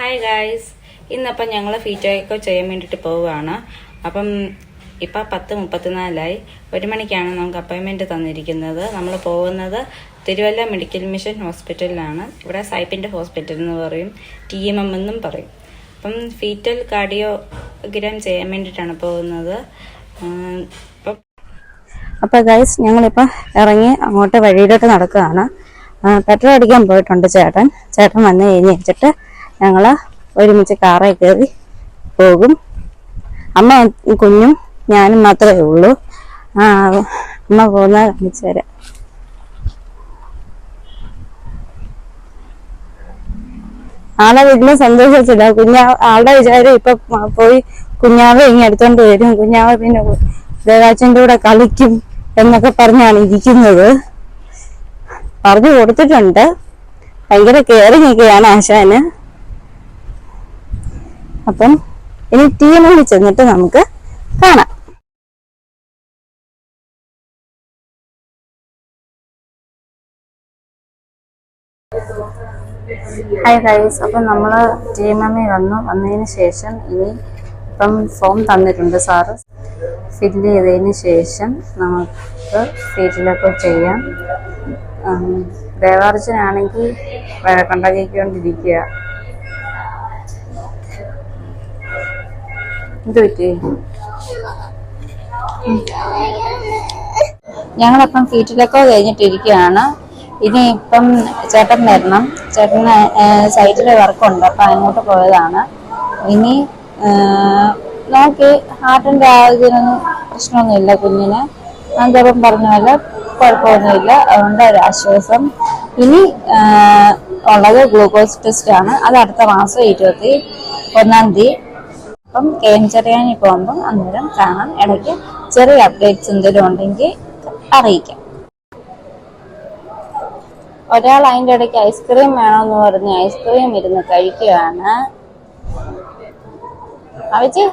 Hi guys, ഇന്നപ്പം ഞങ്ങൾ ഫീറ്റൊക്കെ ചെയ്യാൻ വേണ്ടിയിട്ട് പോവുകയാണ്. അപ്പം ഇപ്പം 10:34 1 മണിക്കാണ് നമുക്ക് അപ്പോയിൻമെൻറ്റ് തന്നിരിക്കുന്നത്. നമ്മൾ പോകുന്നത് തിരുവല്ല മെഡിക്കൽ മിഷൻ ഹോസ്പിറ്റലിലാണ്. ഇവിടെ സൈപ്പിൻ്റെ ഹോസ്പിറ്റൽ എന്ന് പറയും, TMM എന്നും പറയും. അപ്പം ഫീറ്റൽ കാർഡിയോഗ്രാം ചെയ്യാൻ വേണ്ടിയിട്ടാണ് പോകുന്നത്. അപ്പോൾ ഗൈസ്, ഞങ്ങളിപ്പോൾ ഇറങ്ങി അങ്ങോട്ട് വഴിയിലോട്ട് നടക്കുകയാണ്. പെട്രോൾ അടിക്കാൻ പോയിട്ടുണ്ട് ചേട്ടൻ വന്ന് കഴിഞ്ഞ് വെച്ചിട്ട് ഞങ്ങൾ ഒരുമിച്ച് കാറിൽ കയറി പോകും. അമ്മ കുഞ്ഞും ഞാനും മാത്രമേ ഉള്ളൂ. അമ്മ പോകുന്നത് കാണിച്ചു തരാം. ആളെ വീട്ടിലും സന്തോഷിച്ചില്ല. ആളുടെ വിചാരം ഇപ്പൊ പോയി കുഞ്ഞാവ് ഇങ്ങനെ എടുത്തോണ്ട് വരും, കുഞ്ഞാവ് പിന്നെ ദേവാച്ചൻ്റെ കൂടെ കളിക്കും എന്നൊക്കെ പറഞ്ഞാണ് ഇരിക്കുന്നത്. പറഞ്ഞു കൊടുത്തിട്ടുണ്ട്. ഭയങ്കര കെയറിങ് ഒക്കെയാണ് ആശാന്. അപ്പം ഇനി TMM ചെന്നിട്ട് നമുക്ക് കാണാം. ഹായ് ഗൈസ്, അപ്പം നമ്മൾ TMM വന്നതിന് ശേഷം ഇനി ഇപ്പം ഫോം തന്നിട്ടുണ്ട് സാറ്. ഫില്ല് ചെയ്തതിന് ശേഷം നമുക്ക് ഫീറ്റിലൊക്കെ ചെയ്യാം. ദേവാർച്ചനാണെങ്കിൽ കൊണ്ടാക്കിക്കൊണ്ടിരിക്കുക. എന്ത് പറ്റി? ഞങ്ങളപ്പം ഫീറ്റിലൊക്കെ കഴിഞ്ഞിട്ടിരിക്കുകയാണ്. ഇനിയിപ്പം ചേട്ടൻ വരണം. ചേട്ടന് സൈറ്റിലെ വർക്കുണ്ട്, അപ്പം അങ്ങോട്ട് പോയതാണ്. ഇനി നോക്കി ഹാർട്ടിൻ്റെ ഇതിനൊന്നും പ്രശ്നമൊന്നുമില്ല കുഞ്ഞിന്. ചിലപ്പം പറഞ്ഞ പോലെ കുഴപ്പമൊന്നുമില്ല, അതുകൊണ്ട് ഒരു ആശ്വാസം. ഇനി ഉള്ളത് ഗ്ലൂക്കോസ് ടെസ്റ്റാണ്. അത് അടുത്ത മാസം 21 അപ്പം KM ചെറിയാനി പോകുമ്പം അന്നേരം കാണാം. ഇടയ്ക്ക് ചെറിയ അപ്ഡേറ്റ്സ് എന്തെങ്കിലും ഉണ്ടെങ്കിൽ അറിയിക്കാം. ഒരാൾ അതിൻ്റെ ഇടയ്ക്ക് ഐസ്ക്രീം വേണമെന്ന് പറഞ്ഞ് ഐസ്ക്രീം ഇരുന്ന് കഴിക്കുകയാണ്. അവച്ചി